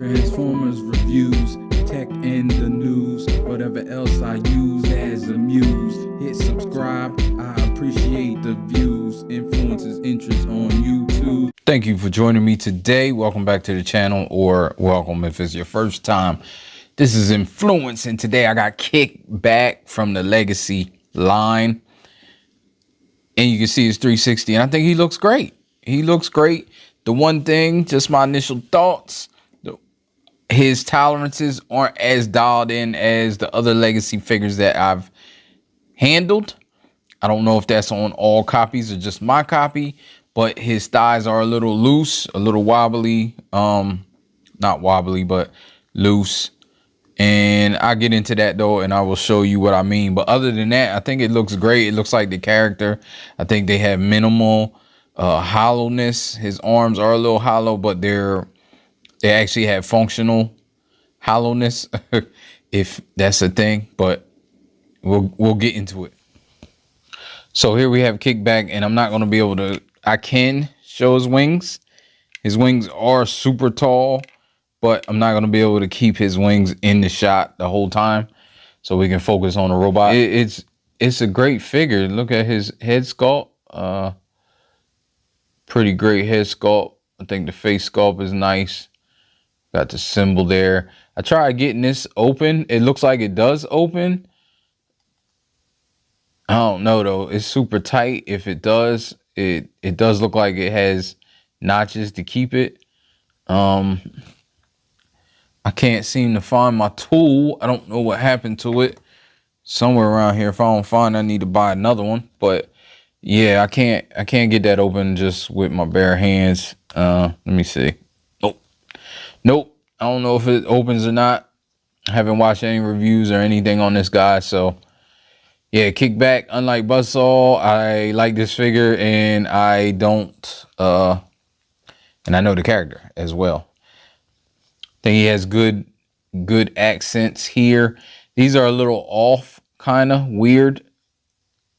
Transformers reviews, tech and the news, whatever else I use as a muse. Hit subscribe, I appreciate the views. Influences interest on YouTube. Thank you for joining me today. Welcome back to the channel, or welcome if it's your first time. This is Inflewence, and today I got Kickback from the Legacy line. And you can see his 360, and I think he looks great. He looks great. The one thing, just my initial thoughts, his tolerances aren't as dialed in as the other Legacy figures that I've handled. I don't know if that's on all copies or just my copy, but his thighs are a little loose, a little wobbly. Not wobbly, but loose. And I'll get into that though, and I will show you what I mean. But other than that, I think it looks great. It looks like the character. I think they have minimal hollowness. His arms are a little hollow, but they actually have functional hollowness, if that's a thing. But we'll get into it. So here we have Kickback, and I'm not going to be able to. I can show his wings. His wings are super tall, but I'm not going to be able to keep his wings in the shot the whole time, so we can focus on the robot. It's a great figure. Look at his head sculpt. Pretty great head sculpt. I think the face sculpt is nice. Got the symbol there. I tried getting this open. It looks like it does open. I don't know though. It's super tight. If it does, it does look like it has notches to keep it. I can't seem to find my tool. I don't know what happened to it. Somewhere around here. If I don't find it, I need to buy another one. But yeah, I can't get that open just with my bare hands. Let me see. Nope. I don't know if it opens or not. I haven't watched any reviews or anything on this guy, so yeah, Kickback. Unlike Buzzsaw, I like this figure, and I don't and I know the character as well. I think he has good accents here. These are a little off, kind of weird,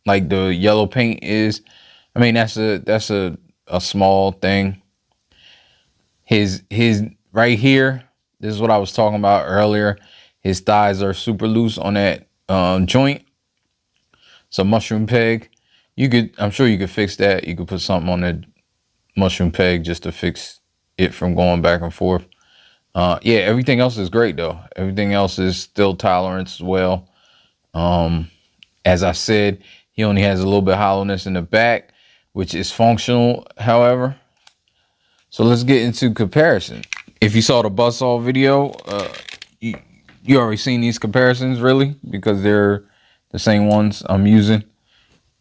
like the yellow paint is. I mean, that's a small thing. His right here, this is what I was talking about earlier. His thighs are super loose on that joint. So mushroom peg, I'm sure you could fix that. You could put something on that mushroom peg just to fix it from going back and forth. Yeah, everything else is great though. Everything else is still tolerance as well. As I said, he only has a little bit of hollowness in the back, which is functional, however. So let's get into comparison. If you saw the Buzzsaw video, you already seen these comparisons really, because they're the same ones I'm using.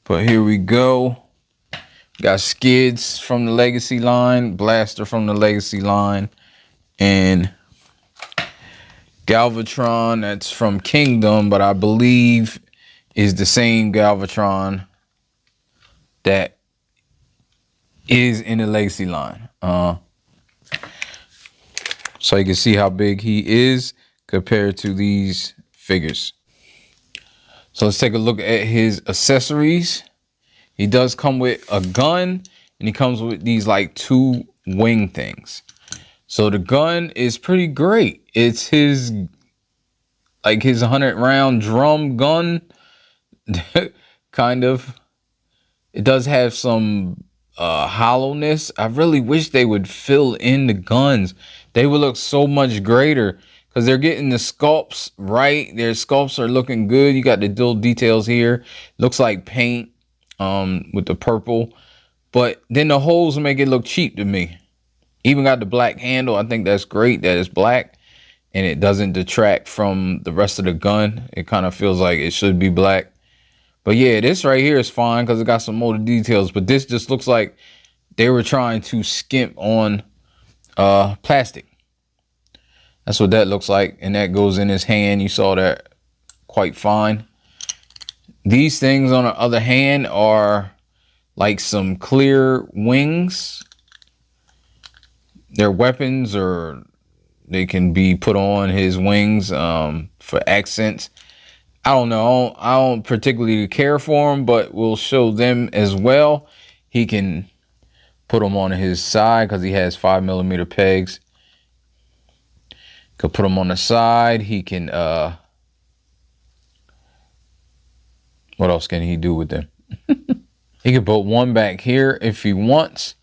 But here we go. Got Skids from the Legacy line, Blaster from the Legacy line, and Galvatron that's from Kingdom, but I believe is the same Galvatron that is in the Legacy line. So you can see how big he is compared to these figures. So let's take a look at his accessories. He does come with a gun, and he comes with these like two wing things. So the gun is pretty great. It's his 100-round drum gun, kind of. It does have some hollowness. I really wish they would fill in the guns. They would look so much greater, because they're getting the sculpts right. Their sculpts are looking good. You got the little details here. Looks like paint with the purple. But then the holes make it look cheap to me. Even got the black handle. I think that's great that it's black, and it doesn't detract from the rest of the gun. It kind of feels like it should be black. But yeah, this right here is fine because it got some motor details. But this just looks like they were trying to skimp on plastic. That's what that looks like, and that goes in his hand. You saw that quite fine. These things, on the other hand, are like some clear wings. They're weapons, or they can be put on his wings for accents. I don't know. I don't particularly care for them, but we'll show them as well. He can put them on his side because he has 5mm pegs. Could put them on the side. He can what else can he do with them? He can put one back here if he wants,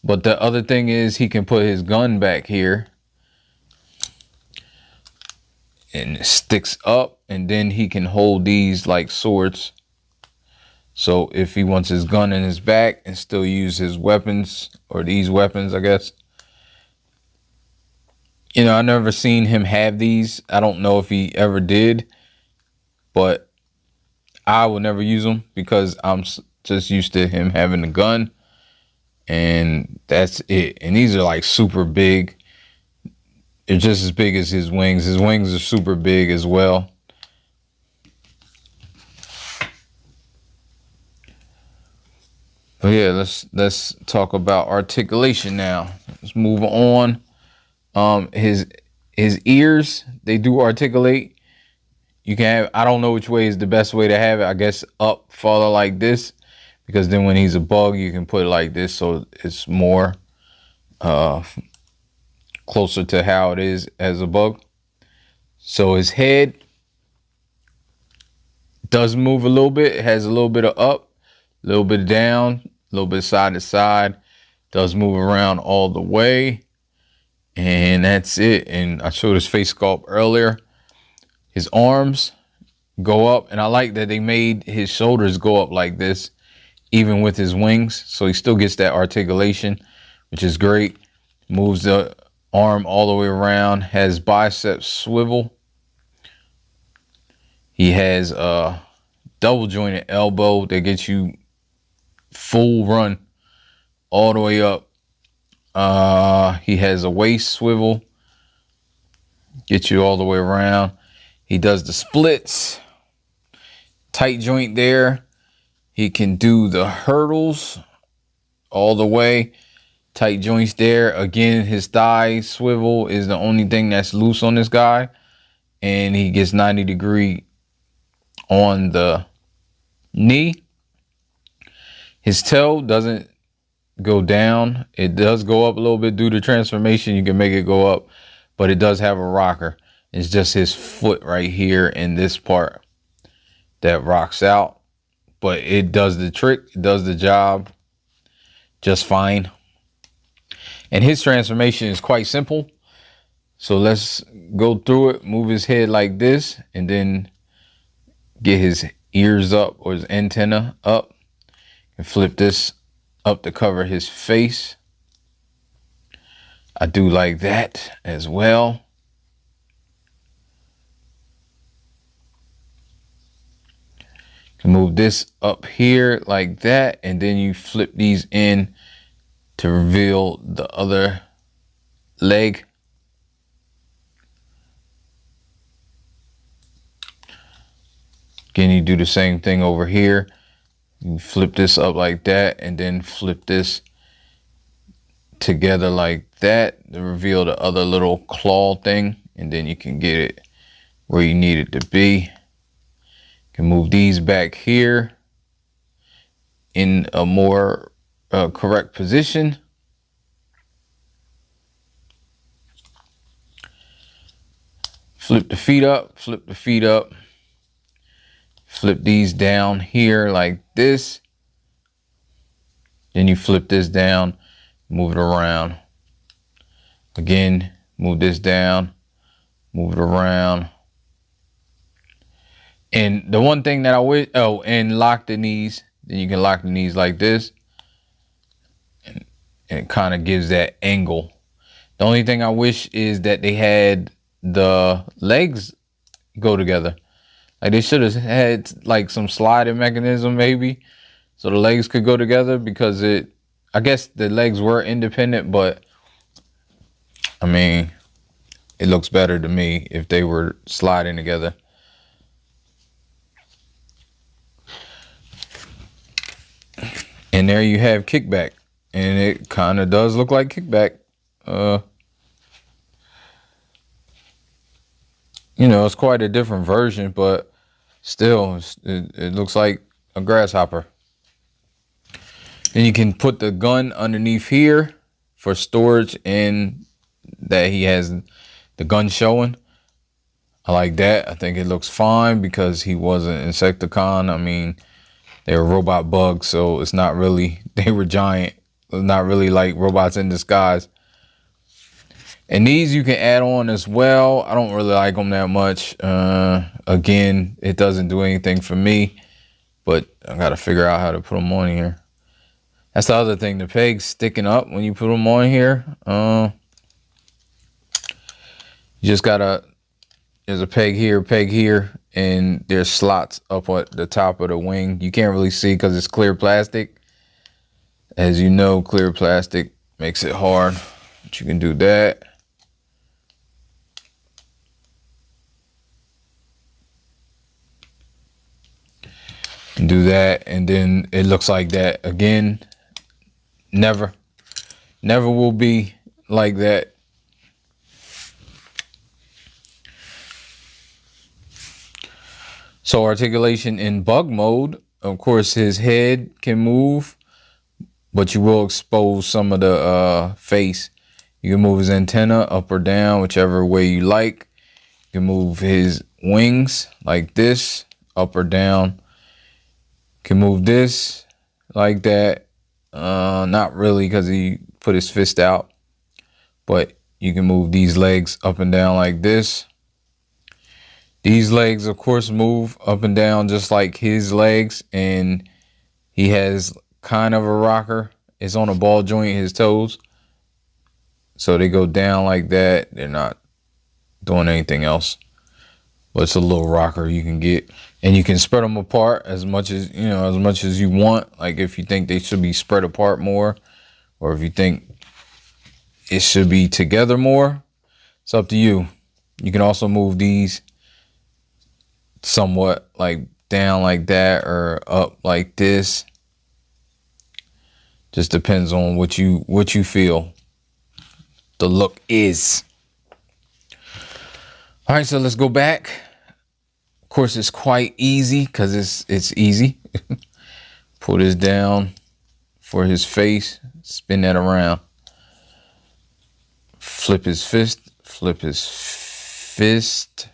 but the other thing is he can put his gun back here and it sticks up, and then he can hold these like swords. So if he wants his gun in his back and still use his weapons, or these weapons, I guess. You know, I never seen him have these. I don't know if he ever did, but I will never use them because I'm just used to him having a gun, and that's it. And these are like super big. They're just as big as his wings. His wings are super big as well. But yeah, let's talk about articulation now. Let's move on. His ears, they do articulate. You can have, I don't know which way is the best way to have it. I guess up farther like this, because then when he's a bug, you can put it like this, so it's more closer to how it is as a bug. So his head does move a little bit. It has a little bit of up, a little bit of down, a little bit side to side. Does move around all the way. And that's it. And I showed his face sculpt earlier. His arms go up, and I like that they made his shoulders go up like this, even with his wings. So he still gets that articulation, which is great. Moves the arm all the way around. Has biceps swivel. He has a double jointed elbow that gets you full run all the way up. He has a waist swivel, get you all the way around. He does the splits, tight joint there. He can do the hurdles all the way, tight joints there. Again, his thigh swivel is the only thing that's loose on this guy, and he gets 90-degree on the knee. His toe doesn't go down. It does go up a little bit due to transformation. You can make it go up, but it does have a rocker. It's just his foot right here in this part that rocks out, but it does the trick. It does the job just fine. And his transformation is quite simple. So let's go through it. Move his head like this, and then get his ears up, or his antenna up, and flip this up to cover his face. I do like that as well. Can move this up here like that, and then you flip these in to reveal the other leg. Again, you do the same thing over here. You flip this up like that, and then flip this together like that to reveal the other little claw thing, and then you can get it where you need it to be. You can move these back here in a more correct position. Flip the feet up, flip the feet up. Flip these down here like this. Then you flip this down, move it around. Again, move this down, move it around. And the one thing that I wish, oh, and lock the knees. Then you can lock the knees like this. And it kind of gives that angle. The only thing I wish is that they had the legs go together. Like they should have had like some sliding mechanism maybe, so the legs could go together, because I guess the legs were independent, but I mean, it looks better to me if they were sliding together. And there you have Kickback, and it kind of does look like Kickback. You know, it's quite a different version, but still, it looks like a grasshopper. Then you can put the gun underneath here for storage, and that he has the gun showing. I like that. I think it looks fine because he was an Insecticon. I mean, they were robot bugs, so it's not really, they were giant. It's not really like robots in disguise. And these you can add on as well. I don't really like them that much. Again, it doesn't do anything for me, but I got to figure out how to put them on here. That's the other thing. The peg's sticking up when you put them on here. You just got to, there's a peg here, and there's slots up at the top of the wing. You can't really see because it's clear plastic. As you know, clear plastic makes it hard, but you can do that. And do that, and then it looks like that again. Never will be like that. So articulation in bug mode, of course, his head can move, but you will expose some of the face. You can move his antenna up or down, whichever way you like. You can move his wings like this, up or down. Can move this like that. Not really, because he put his fist out, but you can move these legs up and down like this. These legs, of course, move up and down just like his legs, and he has kind of a rocker. It's on a ball joint, his toes, so they go down like that. They're not doing anything else, but it's a little rocker you can get. And you can spread them apart as much as, you know, as much as you want. Like if you think they should be spread apart more, or if you think it should be together more, it's up to you. You can also move these somewhat like down like that or up like this. Just depends on what you feel the look is. All right, so let's go back. Of course, it's quite easy because it's easy. Pull this down for his face. Spin that around. Flip his fist. Flip his fist.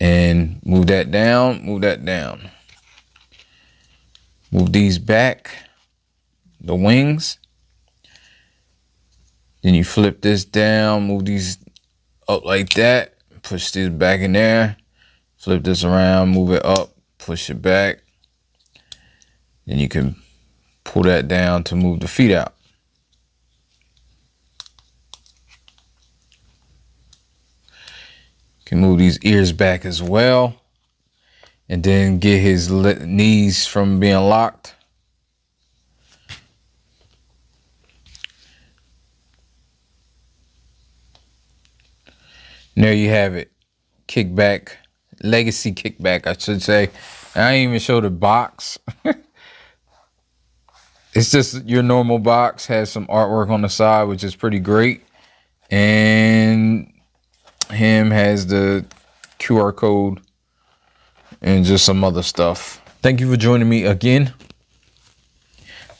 And move that down. Move that down. Move these back. The wings. Then you flip this down. Move these up like that. Push this back in there, flip this around, move it up, push it back. Then you can pull that down to move the feet out. You can move these ears back as well, and then get his knees from being locked. And there you have it. Kickback. Legacy kickback, I should say. I didn't even show the box. It's just your normal box. Has some artwork on the side, which is pretty great. And him has the QR code and just some other stuff. Thank you for joining me again.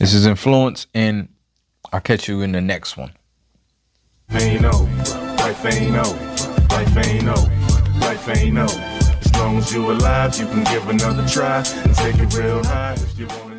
This is Inflewence, and I'll catch you in the next one. Ain't over. Life ain't over. Life ain't over, life ain't over. As long as you're alive, you can give another try and take it real high if you want it.